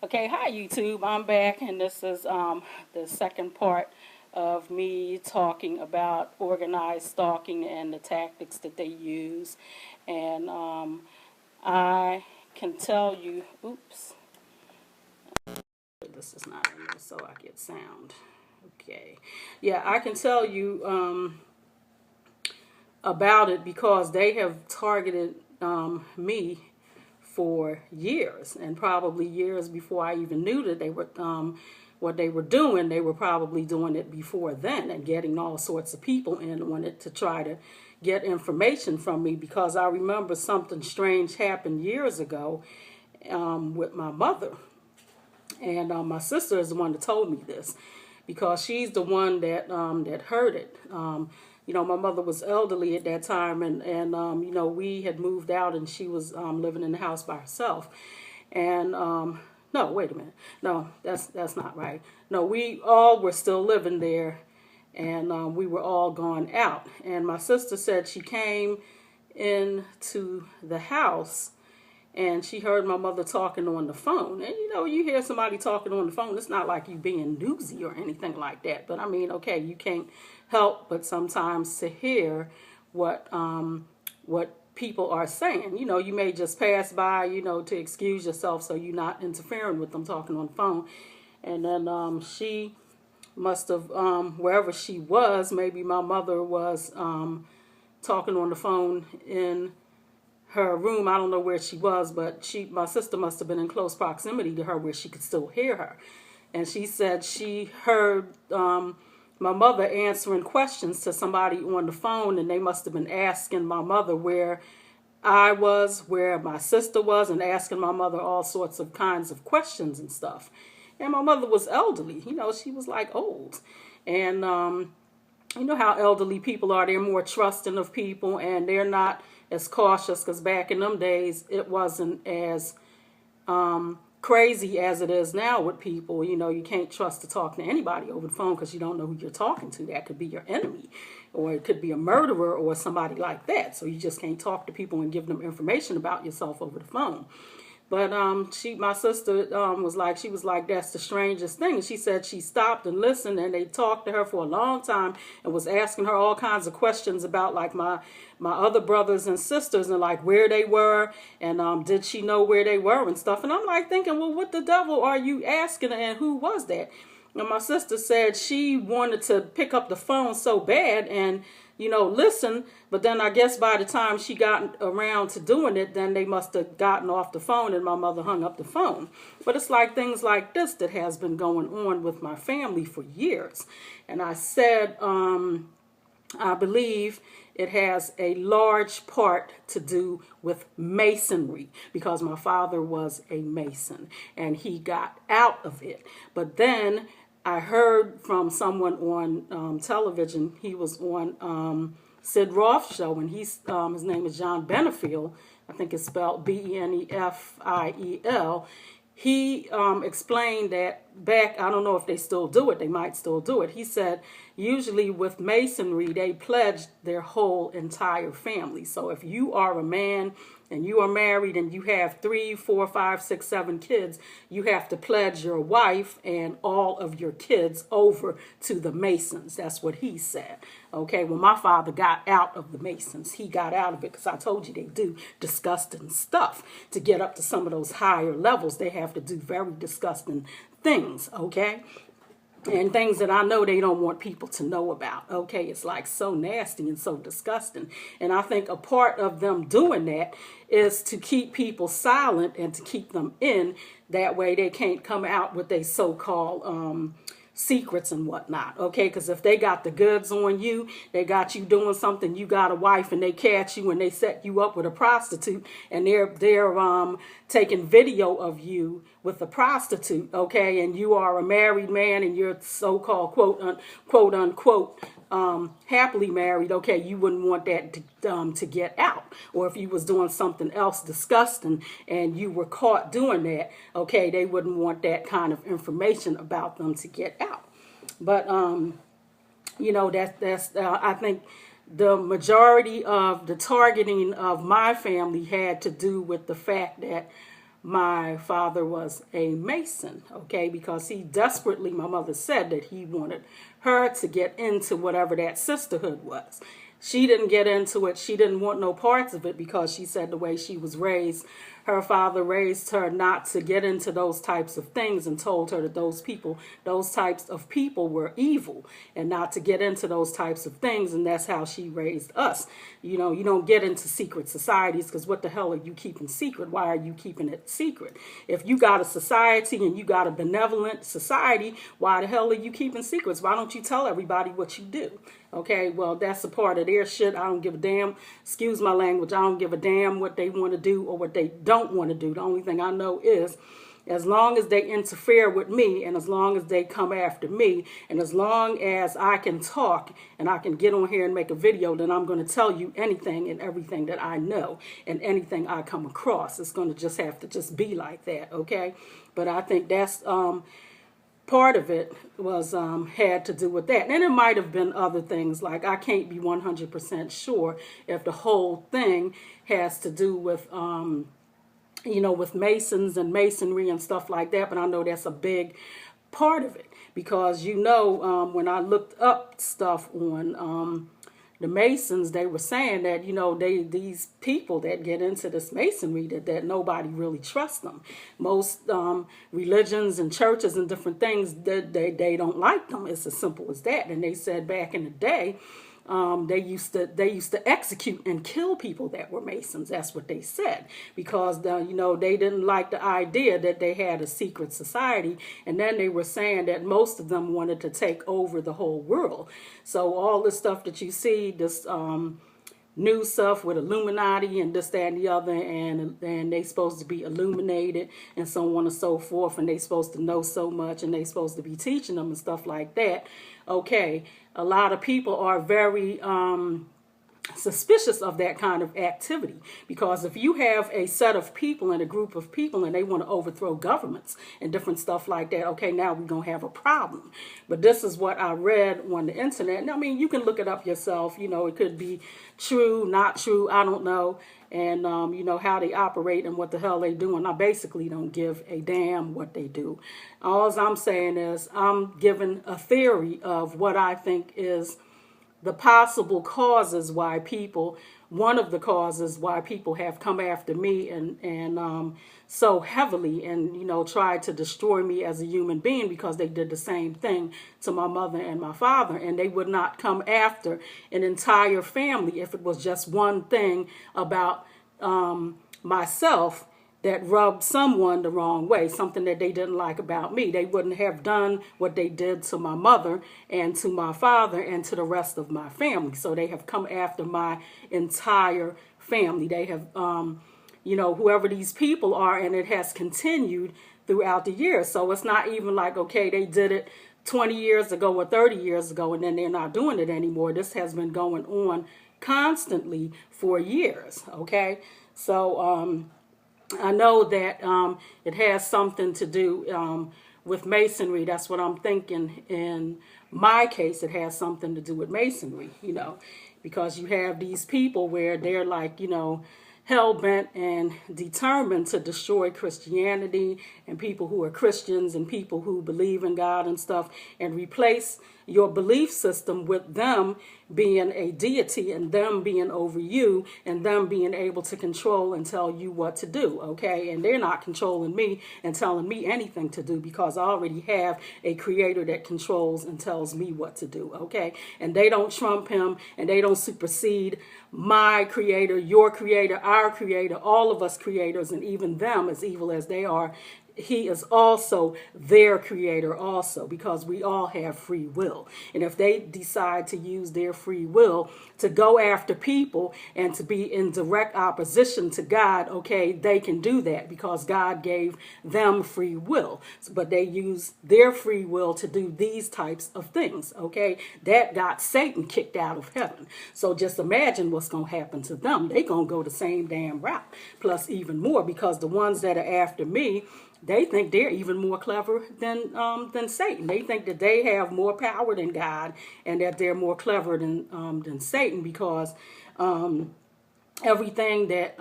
Okay, hi YouTube. I'm back, and this is the second part of me talking about organized stalking and the tactics that they use. And I can tell you, oops, this is not in there, so I get sound. Okay, yeah, I can tell you about it because they have targeted me for years, and probably years before I even knew that they were what they were doing. They were probably doing it before then and getting all sorts of people in on it to try to get information from me, because I remember something strange happened years ago with my mother. And my sister is the one that told me this, because she's the one that heard it. My mother was elderly at that time, and we had moved out, and she was living in the house by herself. And no, wait a minute, no, that's not right. No, we all were still living there, and we were all gone out. And my sister said she came into the house and she heard my mother talking on the phone. And you hear somebody talking on the phone, it's not like you being newsy or anything like that. But I mean, okay, you can't help but sometimes to hear what people are saying. You may just pass by, to excuse yourself so you're not interfering with them talking on the phone. And then she must have, wherever she was, maybe my mother was talking on the phone in her room. I don't know where she was, but my sister must have been in close proximity to her where she could still hear her. And she said she heard my mother answering questions to somebody on the phone, and they must have been asking my mother where I was, where my sister was, and asking my mother all sorts of kinds of questions and stuff. And my mother was elderly. She was like old. And you know how elderly people are. They're more trusting of people, and they're not as cautious, because back in them days it wasn't as crazy as it is now with people. You can't trust to talk to anybody over the phone because you don't know who you're talking to. That could be your enemy, or it could be a murderer or somebody like that. So you just can't talk to people and give them information about yourself over the phone. But my sister was like, that's the strangest thing. And she said she stopped and listened, and they talked to her for a long time and was asking her all kinds of questions about like my other brothers and sisters, and like where they were, and did she know where they were and stuff. And I'm like thinking, well, what the devil are you asking, and who was that? And my sister said she wanted to pick up the phone so bad and listen, but then I guess by the time she got around to doing it, then they must have gotten off the phone and my mother hung up the phone. But it's like things like this that has been going on with my family for years. And I said, I believe it has a large part to do with Masonry, because my father was a Mason and he got out of it. But then I heard from someone on television. He was on Sid Roth's show, and his name is John Benefiel. I think it's spelled Benefiel. He explained that back, I don't know if they still do it, they might still do it. He said usually with Masonry, they pledge their whole entire family. So if you are a man and you are married and you have 3, 4, 5, 6, 7 kids, you have to pledge your wife and all of your kids over to the Masons. That's what he said. Okay, well, my father got out of the Masons. He got out of it because I told you they do disgusting stuff. To get up to some of those higher levels, they have to do very disgusting things, okay? And things that I know they don't want people to know about. Okay, it's like so nasty and so disgusting. And I think a part of them doing that is to keep people silent and to keep them in. That way they can't come out with their so-called secrets and whatnot. Okay, because if they got the goods on you, they got you doing something, you got a wife, and they catch you and they set you up with a prostitute, and they're taking video of you with a prostitute. Okay, and you are a married man and you're so-called quote unquote happily married. Okay, you wouldn't want that to get out. Or if you was doing something else disgusting and you were caught doing that, okay, they wouldn't want that kind of information about them to get out. But that's I think the majority of the targeting of my family had to do with the fact that my father was a Mason, okay, because he desperately, my mother said that he wanted her to get into whatever that sisterhood was. She didn't get into it. She didn't want no parts of it because she said the way she was raised, her father raised her not to get into those types of things and told her that those types of people were evil and not to get into those types of things. And that's how she raised us. You know, you don't get into secret societies because what the hell are you keeping secret? Why are you keeping it secret? If you got a society and you got a benevolent society, why the hell are you keeping secrets? Why don't you tell everybody what you do? Okay, well, that's a part of their shit. I don't give a damn. Excuse my language. I don't give a damn what they want to do or what they don't want to do. The only thing I know is as long as they interfere with me and as long as they come after me and as long as I can talk and I can get on here and make a video, then I'm going to tell you anything and everything that I know and anything I come across. It's going to just have to just be like that, okay? But I think that's... part of it was had to do with that. And it might have been other things, like I can't be 100% sure if the whole thing has to do with, you know, with Masons and Masonry and stuff like that. But I know that's a big part of it because, you know, when I looked up stuff on the Masons, they were saying that, you know, these people that get into this Masonry, that nobody really trusts them. Most religions and churches and different things, they don't like them. It's as simple as that. And they said back in the day, they used to execute and kill people that were Masons. That's what they said because you know, they didn't like the idea that they had a secret society, and then they were saying that most of them wanted to take over the whole world. So all this stuff that you see, this new stuff with Illuminati and this, that, and the other, and they supposed to be illuminated and so on and so forth, and they supposed to know so much, and they supposed to be teaching them and stuff like that. Okay, a lot of people are very suspicious of that kind of activity because if you have a set of people and a group of people and they want to overthrow governments and different stuff like that, okay, now we're going to have a problem. But this is what I read on the internet. And I mean, you can look it up yourself. You know, it could be true, not true, I don't know. And, you know, how they operate and what the hell they do. And I basically don't give a damn what they do. All I'm saying is I'm giving a theory of what I think is the possible causes why people, one of the causes why people have come after me and so heavily and, you know, tried to destroy me as a human being because they did the same thing to my mother and my father. And they would not come after an entire family if it was just one thing about myself that rubbed someone the wrong way, something that they didn't like about me. They wouldn't have done what they did to my mother and to my father and to the rest of my family. So they have come after my entire family. They have, you know, whoever these people are, and it has continued throughout the years. So it's not even like, okay, they did it 20 years ago or 30 years ago and then they're not doing it anymore. This has been going on constantly for years, okay? So, I know that it has something to do with Masonry. That's what I'm thinking. In my case, it has something to do with Masonry, you know, because you have these people where they're like, you know, hell-bent and determined to destroy Christianity and people who are Christians and people who believe in God and stuff and replace your belief system with them being a deity and them being over you and them being able to control and tell you what to do, okay? And they're not controlling me and telling me anything to do because I already have a creator that controls and tells me what to do, okay? And they don't trump him and they don't supersede my creator, your creator, our creator, all of us creators, and even them, as evil as they are. He is also their creator also because we all have free will. And if they decide to use their free will to go after people and to be in direct opposition to God, okay, they can do that because God gave them free will. But they use their free will to do these types of things, okay? That got Satan kicked out of heaven. So just imagine what's going to happen to them. They're going to go the same damn route, plus even more because the ones that are after me, they think they're even more clever than Satan. They think that they have more power than God and that they're more clever than Satan because everything that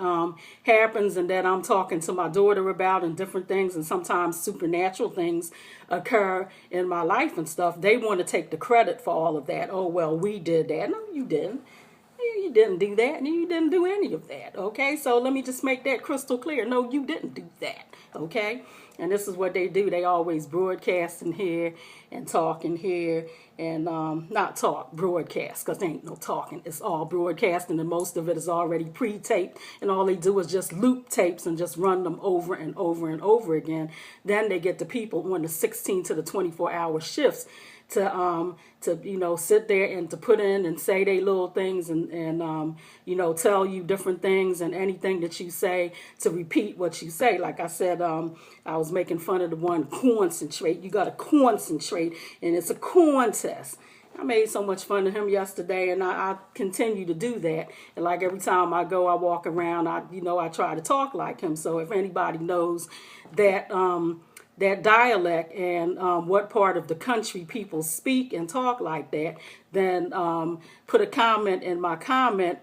happens and that I'm talking to my daughter about and different things, and sometimes supernatural things occur in my life and stuff, they want to take the credit for all of that. Oh, well, we did that. No, you didn't. You didn't do that, and you didn't do any of that, okay? So let me just make that crystal clear. No, you didn't do that, okay? And this is what they do. They always broadcast in here and talk in here, and not talk, broadcast, because there ain't no talking. It's all broadcasting, and most of it is already pre-taped, and all they do is just loop tapes and just run them over and over and over again. Then they get the people on the 16 to the 24-hour shifts to sit there and to put in and say they little things and tell you different things, and anything that you say to repeat what you say. Like I said, I was making fun of the one concentrate. You got to concentrate, and it's a contest. I made so much fun of him yesterday, and I continue to do that. And like every time I go, I walk around, I try to talk like him. So if anybody knows that that dialect and what part of the country people speak and talk like that, then put a comment in my comment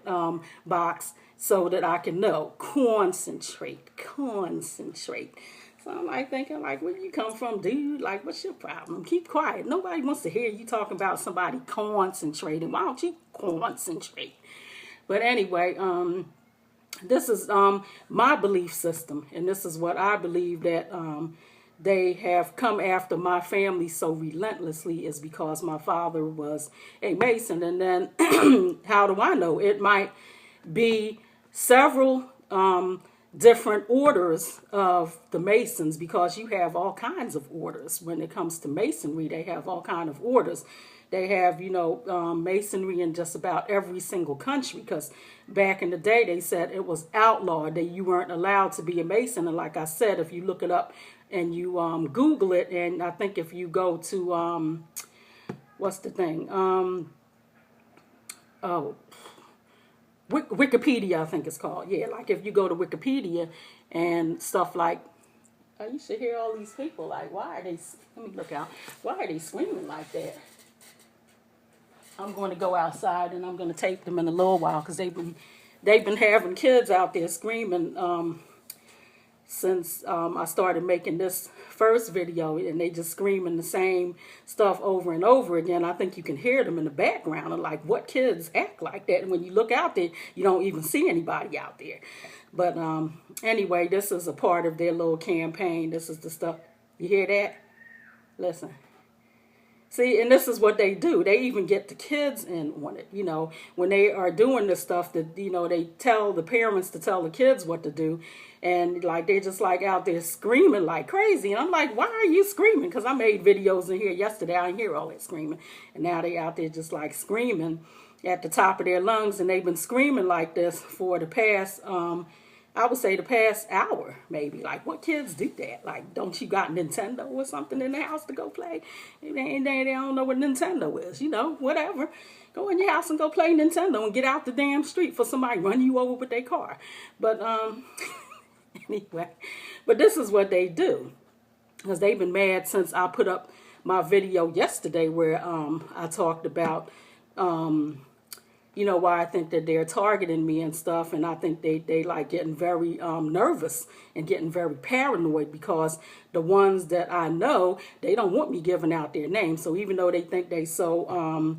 box so that I can know. Concentrate, concentrate. So I'm like thinking, like, where you come from, dude? Like, what's your problem? Keep quiet. Nobody wants to hear you talking about somebody concentrating. Why don't you concentrate? But anyway, this is my belief system, and this is what I believe that they have come after my family so relentlessly is because my father was a Mason. And then how do I know? It might be several different orders of the Masons, because you have all kinds of orders. When it comes to Masonry, they have all kinds of orders. They have, Masonry in just about every single country, because back in the day, they said it was outlawed, that you weren't allowed to be a Mason. And like I said, if you look it up and you Google it, and I think if you go to, what's the thing? Wikipedia, I think it's called. Yeah, like if you go to Wikipedia and stuff like, you should hear all these people, like, why are they, let me look out, why are they screaming like that? I'm going to go outside and I'm going to tape them in a little while, because they've been having kids out there screaming since I started making this first video, and they just screaming the same stuff over and over again. I think you can hear them in the background, and like, what kids act like that? And when you look out there, you don't even see anybody out there. But anyway, this is a part of their little campaign. This is the stuff. You hear that? Listen. See, and this is what they do. They even get the kids in on it. When they are doing this stuff, that they tell the parents to tell the kids what to do, and like they're just like out there screaming like crazy. And I'm like, why are you screaming? Because I made videos in here yesterday. I didn't hear all that screaming, and now they out there just like screaming at the top of their lungs, and they've been screaming like this for the past I would say the past hour, maybe. Like, what kids do that? Like, don't you got Nintendo or something in the house to go play? They don't know what Nintendo is, whatever. Go in your house and go play Nintendo and get out the damn street for somebody run you over with their car. But, anyway, but this is what they do. Because they've been mad since I put up my video yesterday where I talked about why I think that they're targeting me and stuff. And I think they like getting very nervous and getting very paranoid, because the ones that I know, they don't want me giving out their names. So even though they think they so,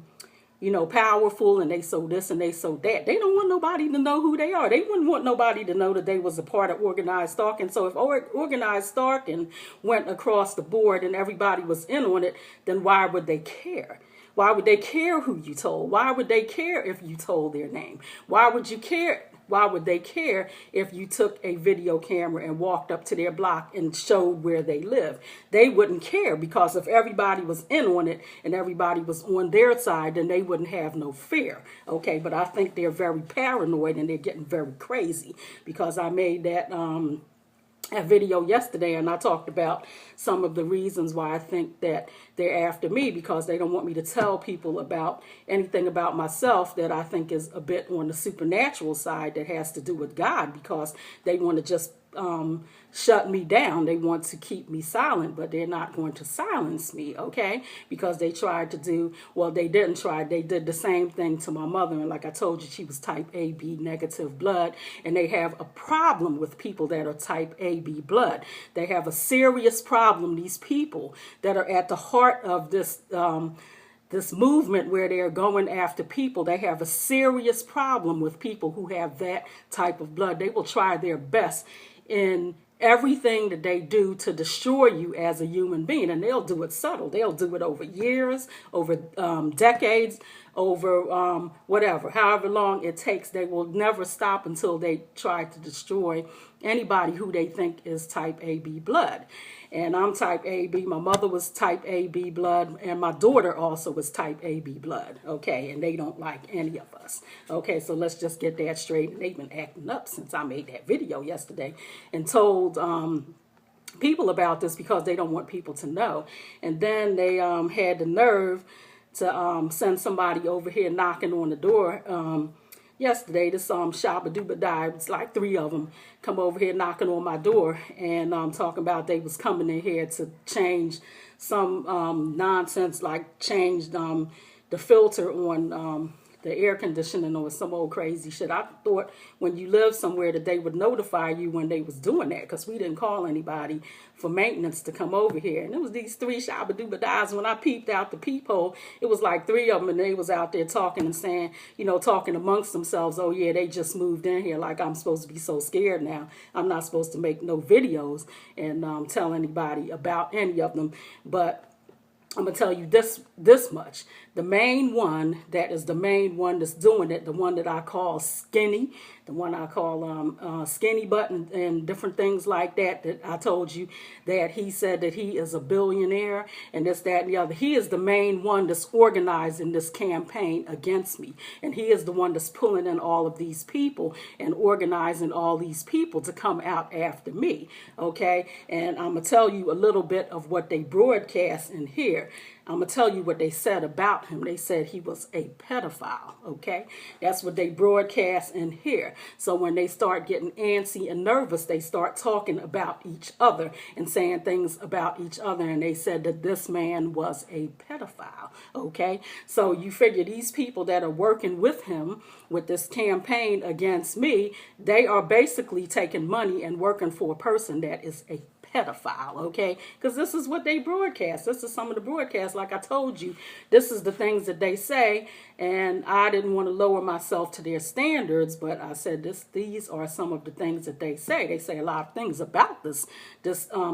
powerful, and they so this and they so that, they don't want nobody to know who they are. They wouldn't want nobody to know that they was a part of organized stalking. So if organized stalking went across the board and everybody was in on it, then why would they care? Why would they care who you told? Why would they care if you told their name? Why would you care? Why would they care if you took a video camera and walked up to their block and showed where they live? They wouldn't care, because if everybody was in on it and everybody was on their side, then they wouldn't have no fear. Okay, but I think they're very paranoid and they're getting very crazy, because I made that a video yesterday, and I talked about some of the reasons why I think that they're after me, because they don't want me to tell people about anything about myself that I think is a bit on the supernatural side that has to do with God, because they want to just shut me down. They want to keep me silent, but they're not going to silence me, okay? Because they tried to do, well, they didn't try. They did the same thing to my mother. And like I told you, she was type AB negative blood. And they have a problem with people that are type AB blood. They have a serious problem, these people that are at the heart of this this movement where they're going after people. They have a serious problem with people who have that type of blood. They will try their best in everything that they do to destroy you as a human being, and they'll do it subtle. They'll do it over years, over decades, over whatever, however long it takes. They will never stop until they try to destroy anybody who they think is type AB blood. And I'm type AB. My mother was type AB blood, and my daughter also was type AB blood, okay? And they don't like any of us, okay? So let's just get that straight. And they've been acting up since I made that video yesterday and told people about this because they don't want people to know. And then they had the nerve to send somebody over here knocking on the door yesterday. This shabba-dooba-die, it's like 3 of them come over here knocking on my door and talking about they was coming in here to change some nonsense, like change the filter on the air conditioning or some old crazy shit. I thought when you live somewhere that they would notify you when they was doing that, because we didn't call anybody for maintenance to come over here. And it was these 3 shabba-dooba-dies. When I peeped out the peephole, it was like 3 of them, and they was out there talking and saying, you know, talking amongst themselves, oh yeah, they just moved in here. Like I'm supposed to be so scared now. I'm not supposed to make no videos and tell anybody about any of them. But I'm going to tell you this much. The main one that is the main one that's doing it, the one that I call skinny, the one I call skinny butt and different things like that, that I told you that he said that he is a billionaire and this, that, and the other. He is the main one that's organizing this campaign against me. And he is the one that's pulling in all of these people and organizing all these people to come out after me, okay? And I'm going to tell you a little bit of what they broadcast in here. I'm going to tell you what they said about him. They said he was a pedophile, okay? That's what they broadcast in here. So when they start getting antsy and nervous, they start talking about each other and saying things about each other. And they said that this man was a pedophile, okay? So you figure these people that are working with him with this campaign against me, they are basically taking money and working for a person that is a pedophile, okay? Because this is what they broadcast. This is some of the broadcasts. Like I told you, this is the things that they say, and I didn't want to lower myself to their standards, but I said these are some of the things that they say. They say a lot of things about this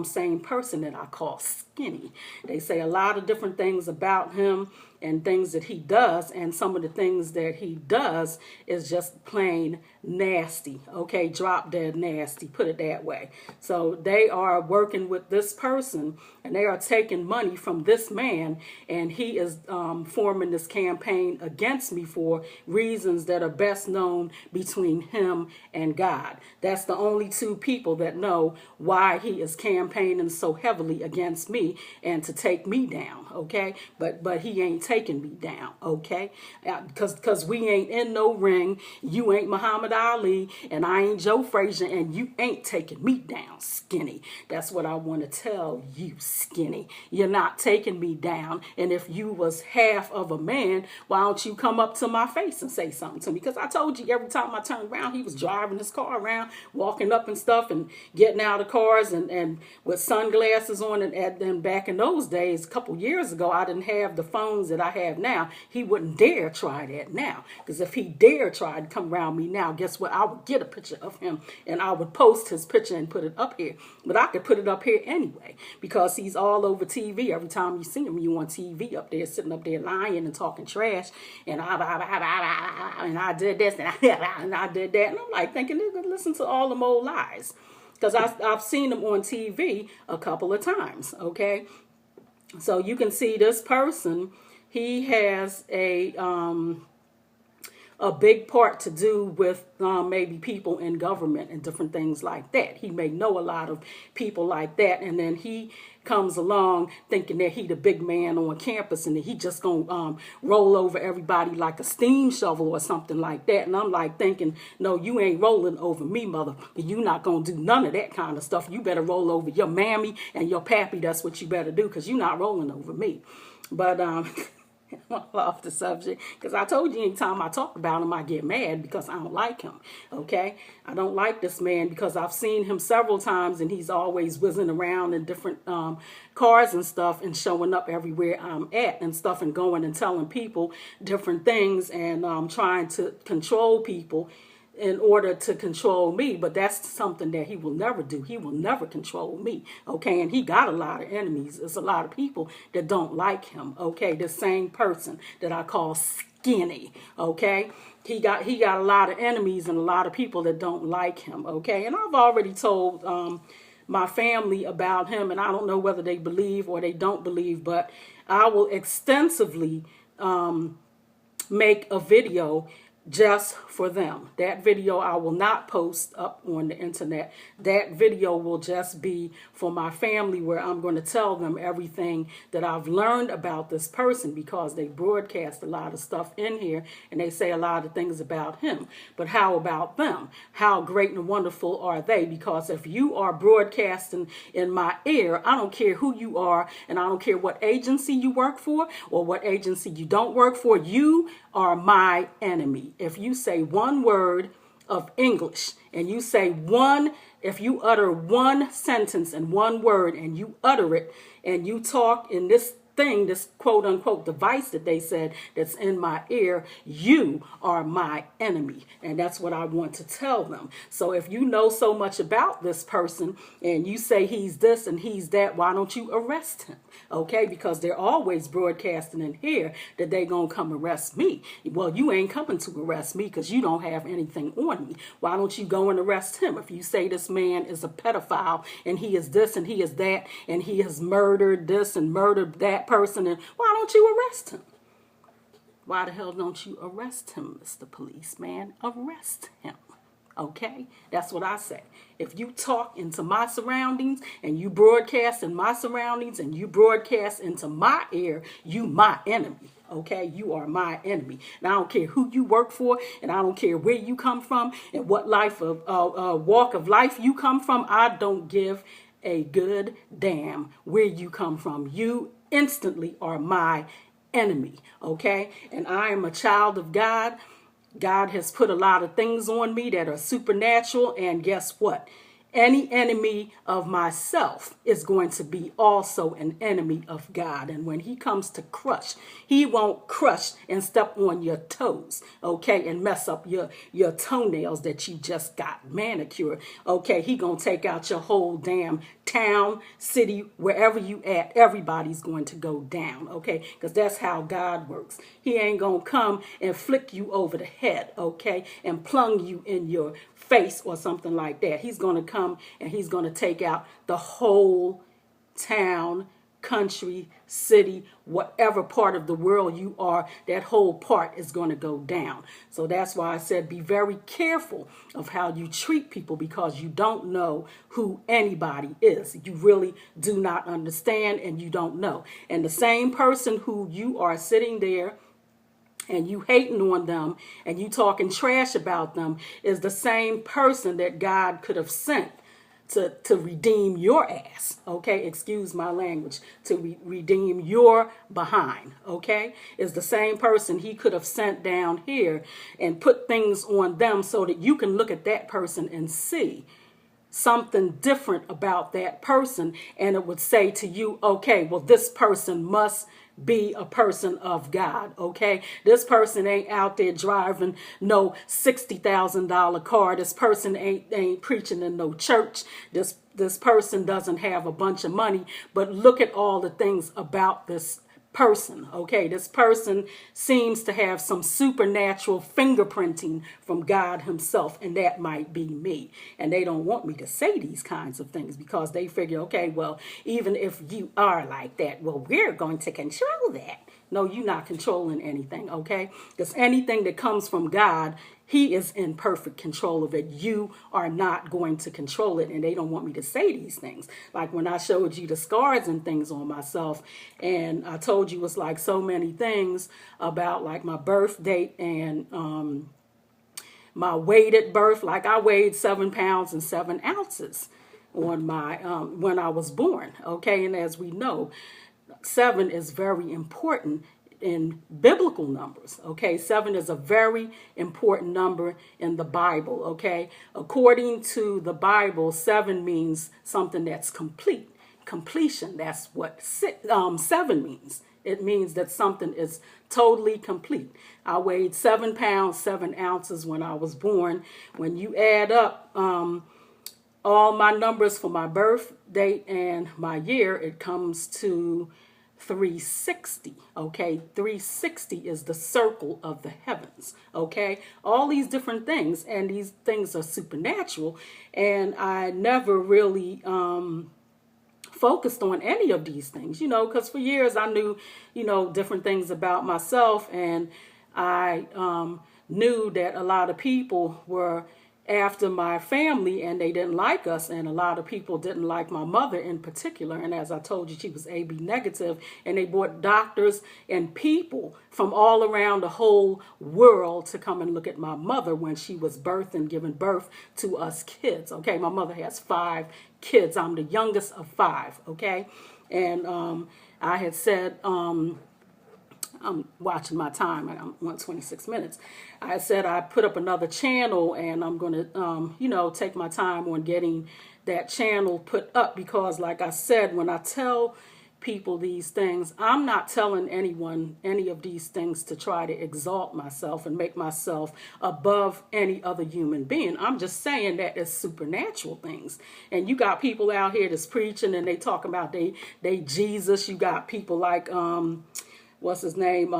same person that I call skinny. They say a lot of different things about him and things that he does, and some of the things that he does is just plain nasty, okay? Drop dead nasty, put it that way. So they are working with this person, and they are taking money from this man, and he is forming this campaign against me for reasons that are best known between him and God. That's the only 2 people that know why he is campaigning so heavily against me and to take me down, okay? But he ain't taking me down, okay? Because we ain't in no ring. You ain't Muhammad Ali, and I ain't Joe Frazier, and you ain't taking me down, skinny. That's what I want to tell you, skinny. You're not taking me down, and if you was half of a man, why don't you come up to my face and say something to me? Because I told you every time I turned around, he was driving his car around, walking up and stuff, and getting out of cars, and with sunglasses on. And then back in those days, a couple years ago, I didn't have the phones that I have now. He wouldn't dare try that now, because if he dare try to come around me now, guess what? I would get a picture of him and I would post his picture and put it up here. But I could put it up here anyway, because he's all over TV. Every time you see him, you on TV up there, sitting up there lying and talking trash, and I did this and I did that. And I'm like thinking, listen to all them old lies, because I've seen him on TV a couple of times, okay? So you can see this person, he has a a big part to do with maybe people in government and different things like that. He may know a lot of people like that, and then he comes along thinking that he the big man on campus and that he just gonna roll over everybody like a steam shovel or something like that. And I'm like thinking, no, you ain't rolling over me, mother. You not gonna do none of that kind of stuff. You better roll over your mammy and your pappy. That's what you better do, because you're not rolling over me. But off the subject, because I told you anytime I talk about him I get mad because I don't like him. Okay, I don't like this man because I've seen him several times and he's always whizzing around in different cars and stuff and showing up everywhere I'm at and stuff and going and telling people different things and trying to control people in order to control me. But that's something that he will never do. He will never control me. Okay, and he got a lot of enemies. There's a lot of people that don't like him. Okay, the same person that I call skinny. Okay, he got a lot of enemies and a lot of people that don't like him. Okay, and I've already told my family about him, and I don't know whether they believe or they don't believe, but I will extensively make a video just for them. That video I will not post up on the internet. That video will just be for my family, where I'm going to tell them everything that I've learned about this person, because they broadcast a lot of stuff in here and they say a lot of things about him. But how about them? How great and wonderful are they? Because if you are broadcasting in my ear, I don't care who you are, and I don't care what agency you work for or what agency you don't work for, you are my enemy. If you say one word of English and you say if you utter one sentence and one word and you utter it and you talk in this thing, this quote unquote device that they said that's in my ear, you are my enemy. And that's what I want to tell them. So if you know so much about this person and you say he's this and he's that, why don't you arrest him? Okay, because they're always broadcasting in here that they gonna come arrest me. Well, you ain't coming to arrest me because you don't have anything on me. Why don't you go and arrest him? If you say this man is a pedophile and he is this and he is that and he has murdered this and murdered that person, and why don't you arrest him? Why the hell don't you arrest him, Mr. Policeman? Arrest him. Okay, that's what I say. If you talk into my surroundings and you broadcast in my surroundings and you broadcast into my ear, you my enemy. Okay, you are my enemy. And I don't care who you work for, and I don't care where you come from and what walk of life you come from. I don't give a good damn where you come from. You instantly are my enemy. Okay, and I am a child of God. God has put a lot of things on me that are supernatural, and guess what? Any enemy of myself is going to be also an enemy of God. And when he comes to crush, he won't crush and step on your toes, okay, and mess up your toenails that you just got manicured. Okay, he gonna take out your whole damn town, city, wherever you at. Everybody's going to go down, okay, because that's how God works. He ain't gonna come and flick you over the head, okay, and plung you in your face or something like that. He's going to come and he's going to take out the whole town, country, city, whatever part of the world you are. That whole part is going to go down. So that's why I said be very careful of how you treat people, because you don't know who anybody is. You really do not understand, and you don't know. And the same person who you are sitting there and you hating on them and you talking trash about them is the same person that God could have sent to redeem your ass, okay? Excuse my language. To redeem your behind, okay? Is the same person he could have sent down here and put things on them so that you can look at that person and see something different about that person, and it would say to you, okay, well, this person must be a person of God, okay? This person ain't out there driving no $60,000 car. This person ain't preaching in no church. This person doesn't have a bunch of money, but look at all the things about this person, okay? This person seems to have some supernatural fingerprinting from God himself, and that might be me. And they don't want me to say these kinds of things because they figure, okay, well, even if you are like that, well, we're going to control that. No, you're not controlling anything, okay? Because anything that comes from God, he is in perfect control of it. You are not going to control it. And they don't want me to say these things. Like when I showed you the scars and things on myself, and I told you it's like so many things about like my birth date and my weight at birth. Like I weighed 7 pounds and 7 ounces on my when I was born, okay? And as we know, 7 is very important in biblical numbers, okay? 7 is a very important number in the Bible, okay? According to the Bible, 7 means something that's complete, completion. That's what 7 means. It means that something is totally complete. I weighed 7 pounds, 7 ounces when I was born. When you add up all my numbers for my birth date and my year, it comes to 360, okay? 360 is the circle of the heavens, okay? All these different things, and these things are supernatural, and I never really focused on any of these things, you know, because for years I knew, you know, different things about myself, and I knew that a lot of people were after my family and they didn't like us, and a lot of people didn't like my mother in particular. And as I told you, she was AB negative, and they brought doctors and people from all around the whole world to come and look at my mother when she was birthed and giving birth to us kids. Okay, my mother has 5 kids. I'm the youngest of 5, okay? And I had said, I'm watching my time. I'm 1:26 minutes. I said I put up another channel, and I'm going to, you know, take my time on getting that channel put up, because like I said, when I tell people these things, I'm not telling anyone any of these things to try to exalt myself and make myself above any other human being. I'm just saying that it's supernatural things. And you got people out here that's preaching and they talk about they Jesus. You got people like what's his name,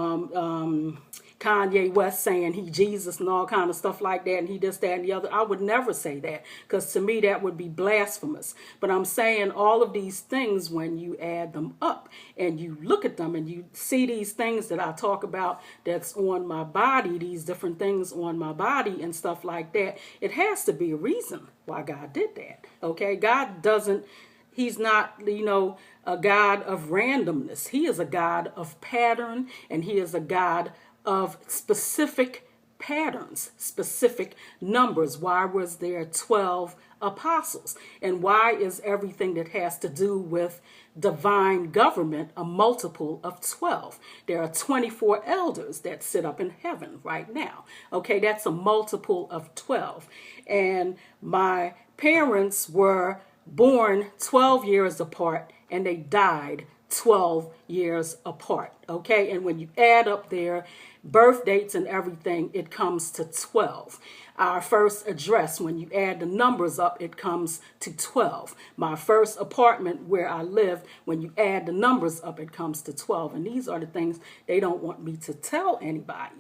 Kanye West, saying he Jesus and all kind of stuff like that, and he this, that, and the other. I would never say that, because to me that would be blasphemous. But I'm saying all of these things, when you add them up and you look at them and you see these things that I talk about that's on my body, these different things on my body and stuff like that, it has to be a reason why God did that, okay? God doesn't, he's not, you know, a God of randomness. He is a God of pattern, and he is a God of specific patterns, specific numbers. Why was there 12 apostles? And why is everything that has to do with divine government a multiple of 12? There are 24 elders that sit up in heaven right now. Okay, that's a multiple of 12. And my parents were born 12 years apart, and they died 12 years apart, okay? And when you add up their birth dates and everything, it comes to 12. Our first address, when you add the numbers up, it comes to 12. My first apartment where I lived, when you add the numbers up, it comes to 12. And these are the things they don't want me to tell anybody.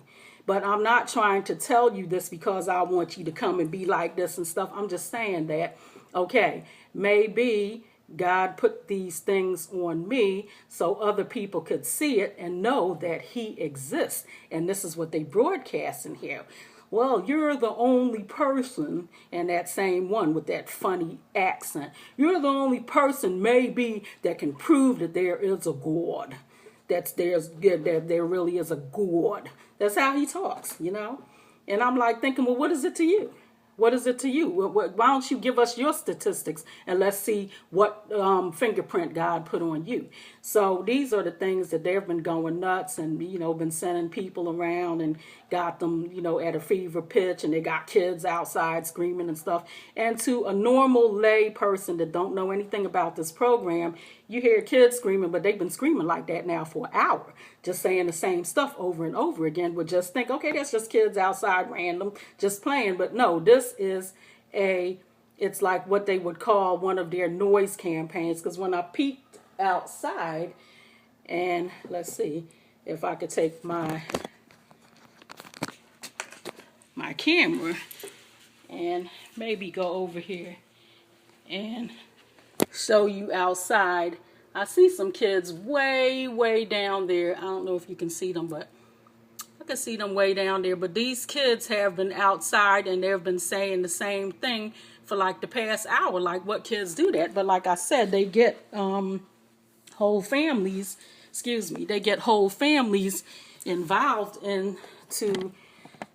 But I'm not trying to tell you this because I want you to come and be like this and stuff. I'm just saying that, okay, maybe God put these things on me so other people could see it and know that he exists. And this is what they broadcast in here. Well, you're the only person, and that same one with that funny accent, you're the only person maybe that can prove that there is a God. That there really is a God. That's how he talks, you know. And I'm like thinking, well, what is it to you? What is it to you? Why don't you give us your statistics and let's see what fingerprint God put on you? So these are the things that they've been going nuts and, you know, been sending people around and got them, you know, at a fever pitch, and they got kids outside screaming and stuff. And to a normal lay person that don't know anything about this program, you hear kids screaming, but they've been screaming like that now for an hour, just saying the same stuff over and over again. Would just think, okay, that's just kids outside random, just playing. But no, this is it's like what they would call one of their noise campaigns. Because when I peeked outside, and let's see if I could take my camera and maybe go over here and show you outside I see some kids way, way down there. I don't know if you can see them, but I can see them way down there. But these kids have been outside and they've been saying the same thing for like the past hour. Like, what kids do that? But like I said, they get whole families, they get whole families involved into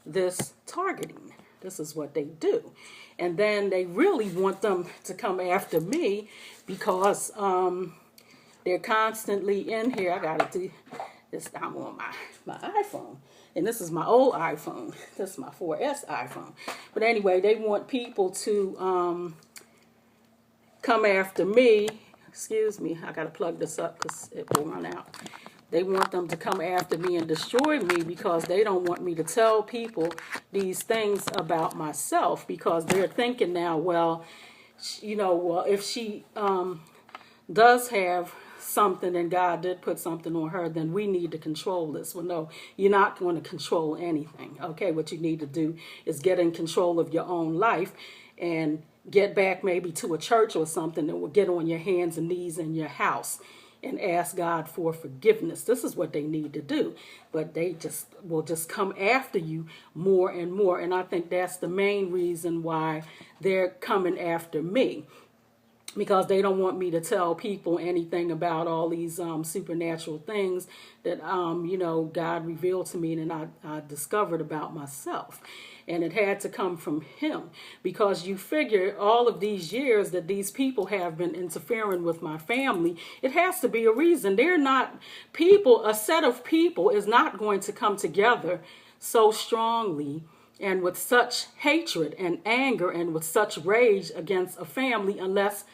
this targeting. This is what they do. And then they really want them to come after me because they're constantly in here. I got to do this. I'm on my iPhone. And this is my old iPhone. This is my 4S iPhone. But anyway, they want people to come after me. Excuse me. I got to plug this up because it will run out. They want them to come after me and destroy me because they don't want me to tell people these things about myself, because they're thinking now, well, if she does have something and God did put something on her, then we need to control this. Well, no, you're not going to control anything. Okay, what you need to do is get in control of your own life and get back maybe to a church or something, and will get on your hands and knees in your house and ask God for forgiveness. This is what they need to do. But they will just come after you more and more. And I think that's the main reason why they're coming after me, because they don't want me to tell people anything about all these supernatural things that God revealed to me and I discovered about myself. And it had to come from him, because you figure all of these years that these people have been interfering with my family, it has to be a reason. They're not people, a set of people is not going to come together so strongly and with such hatred and anger and with such rage against a family unless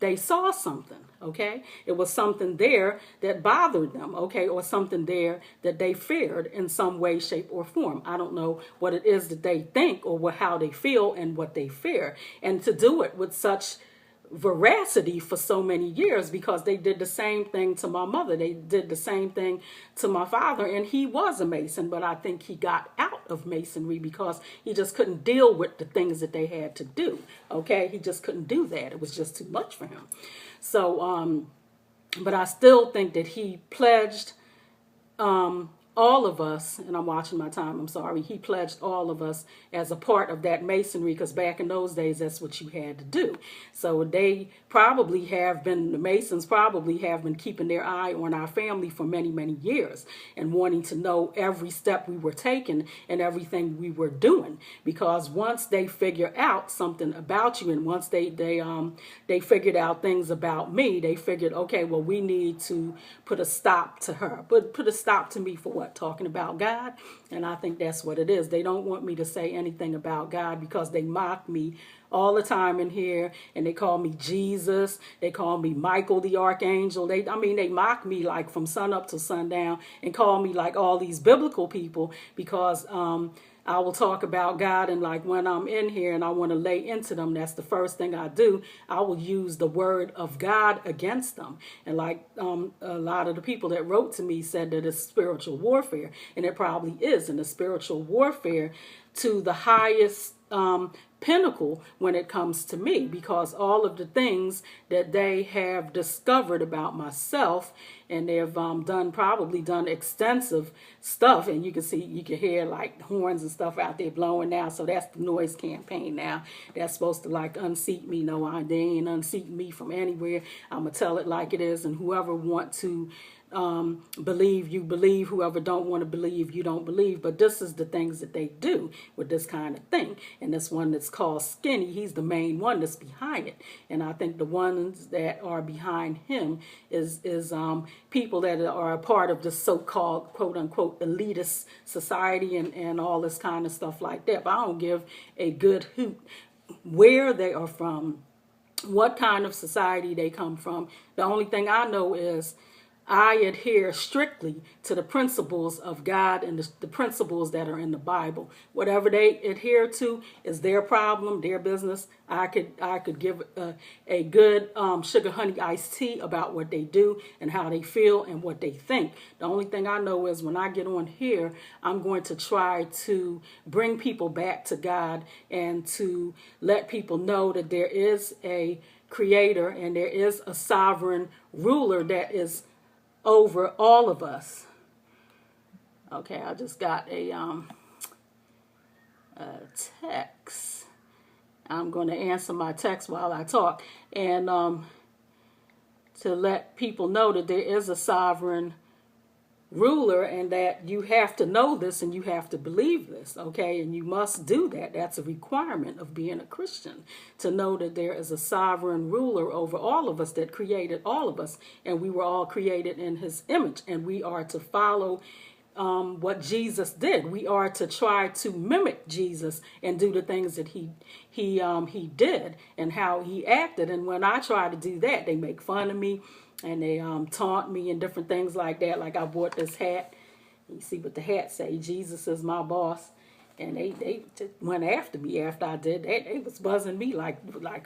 they saw something, okay? It was something there that bothered them, okay? Or something there that they feared in some way, shape, or form. I don't know what it is that they think or how they feel and what they fear. And to do it with such veracity for so many years, because they did the same thing to my mother. They did the same thing to my father, and he was a Mason, but I think he got out of Masonry because he just couldn't deal with the things that they had to do. Okay, he just couldn't do that. It was just too much for him. So, but I still think that he pledged all of us, and I'm watching my time, I'm sorry, he pledged all of us as a part of that Masonry, because back in those days, that's what you had to do. So they probably have been, the Masons probably have been keeping their eye on our family for many, many years and wanting to know every step we were taking and everything we were doing. Because once they figure out something about you, and once they figured out things about me, they figured, okay, well, we need to put a stop to her. But put a stop to me for what? Talking about God. And I think that's what it is. They don't want me to say anything about God because they mock me all the time in here, and they call me Jesus. They call me Michael the Archangel. They mock me like from sun up to sundown and call me like all these biblical people, because I will talk about God, and like when I'm in here and I want to lay into them, that's the first thing I do. I will use the word of God against them. And like a lot of the people that wrote to me said that it's spiritual warfare, and it probably is. And the spiritual warfare to the highest pinnacle when it comes to me, because all of the things that they have discovered about myself, and they've probably done extensive stuff, and you can hear like horns and stuff out there blowing now. So that's the noise campaign now. That's supposed to like unseat me. No, they ain't unseating me from anywhere. I'm gonna tell it like it is, and whoever want to believe, you believe. Whoever don't want to believe, you don't believe. But this is the things that they do with this kind of thing. And this one that's called Skinny, he's the main one that's behind it. And I think the ones that are behind him is people that are a part of the so-called quote unquote elitist society and all this kind of stuff like that. But I don't give a good hoot where they are from, what kind of society they come from. The only thing I know is I adhere strictly to the principles of God and the principles that are in the Bible. Whatever they adhere to is their problem, their business. I could give a good sugar honey iced tea about what they do and how they feel and what they think. The only thing I know is when I get on here, I'm going to try to bring people back to God and to let people know that there is a creator and there is a sovereign ruler that is over all of us. Okay, I just got a text. I'm going to answer my text while I talk, and to let people know that there is a sovereign ruler and that you have to know this and you have to believe this, okay? And you must do that. That's a requirement of being a Christian, to know that there is a sovereign ruler over all of us that created all of us, and we were all created in his image, and we are to follow what Jesus did. We are to try to mimic Jesus and do the things that he did and how he acted. And when I try to do that, they make fun of me and they taunt me and different things like that. Like I bought this hat. You see what the hat say? Jesus is my boss. And they went after me after I did that. They was buzzing me like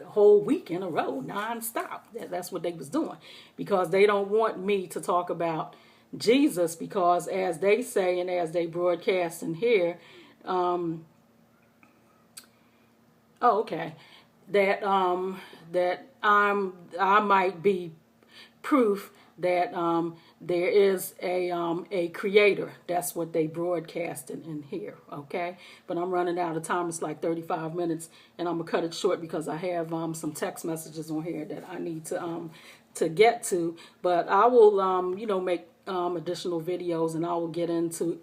a whole week in a row, nonstop. That's what they was doing, because they don't want me to talk about Jesus, because as they say and as they broadcast in here, that I might be proof that there is a creator. That's what they broadcasted in here, okay? But I'm running out of time. It's like 35 minutes, and I'm gonna cut it short because I have some text messages on here that I need to get to. But I will, make additional videos, and I will get into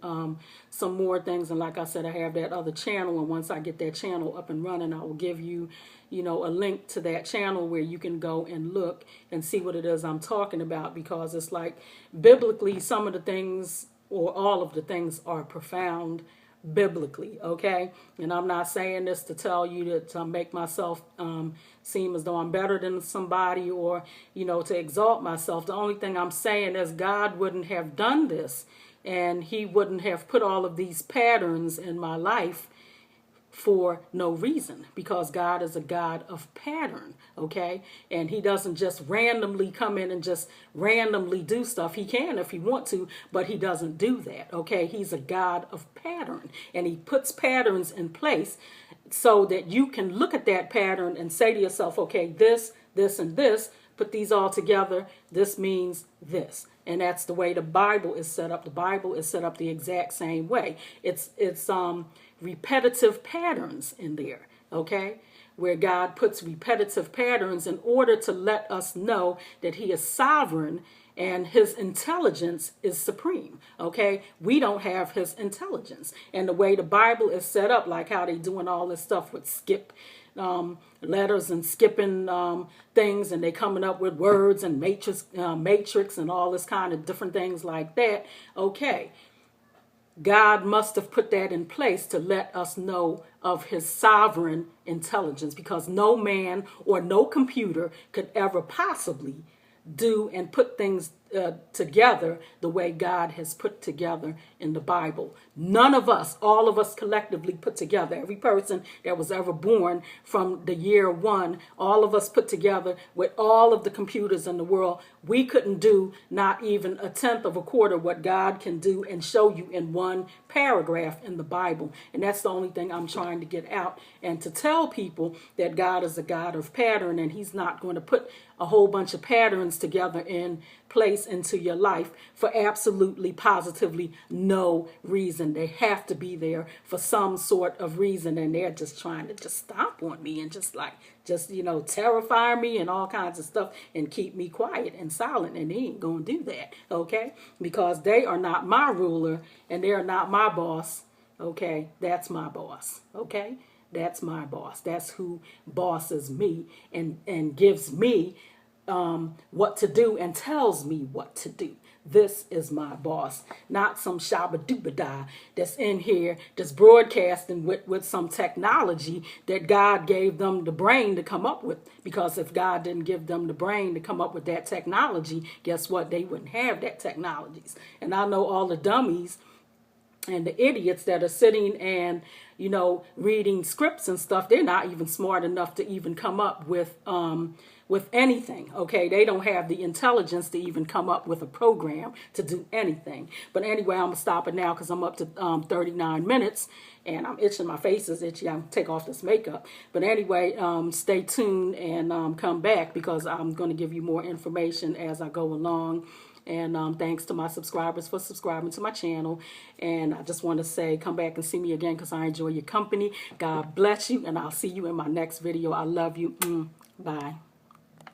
some more things. And like I said, I have that other channel, and once I get that channel up and running, I will give you, a link to that channel where you can go and look and see what it is I'm talking about, because it's like biblically some of the things, or all of the things, are profound biblically, okay? And I'm not saying this to tell you to make myself seem as though I'm better than somebody, or to exalt myself. The only thing I'm saying is God wouldn't have done this, and he wouldn't have put all of these patterns in my life for no reason, because God is a God of pattern, okay? And he doesn't just randomly come in and just randomly do stuff. He can if he want to, but he doesn't do that, okay? He's a God of pattern, and he puts patterns in place so that you can look at that pattern and say to yourself, okay, this, and this, put these all together, this means this. And that's the way the Bible is set up. The Bible is set up the exact same way. It's repetitive patterns in there, okay? Where God puts repetitive patterns in order to let us know that he is sovereign and his intelligence is supreme, okay? We don't have his intelligence. And the way the Bible is set up, like how they doing all this stuff with skip letters and skipping things, and they coming up with words and matrix and all this kind of different things like that, okay? God must have put that in place to let us know of his sovereign intelligence, because no man or no computer could ever possibly do and put things together the way God has put together in the Bible. None of us, all of us collectively put together, every person that was ever born from the year one, all of us put together with all of the computers in the world, we couldn't do not even a tenth of a quarter what God can do and show you in one paragraph in the Bible. And that's the only thing I'm trying to get out, and to tell people that God is a God of pattern, and he's not going to put a whole bunch of patterns together in place into your life for absolutely positively no reason. They have to be there for some sort of reason, and they're just trying to just stomp on me and just terrify me and all kinds of stuff and keep me quiet and silent, and they ain't gonna do that, okay? Because they are not my ruler and they're not my boss, okay? That's my boss, okay? That's my boss. That's who bosses me and gives me what to do and tells me what to do. This is my boss, not some shabba-dooba-da that's in here that's broadcasting with some technology that God gave them the brain to come up with. Because if God didn't give them the brain to come up with that technology, guess what? They wouldn't have that technologies. And I know all the dummies and the idiots that are sitting and you know, reading scripts and stuff, they're not even smart enough to even come up with anything. Okay, they don't have the intelligence to even come up with a program to do anything. But anyway, I'm gonna stop it now because I'm up to 39 minutes and I'm itching. My face is itchy. I'm gonna take off this makeup. But anyway, stay tuned and come back because I'm going to give you more information as I go along. And thanks to my subscribers for subscribing to my channel. And I just want to say, come back and see me again because I enjoy your company. God bless you, and I'll see you in my next video. I love you. Bye.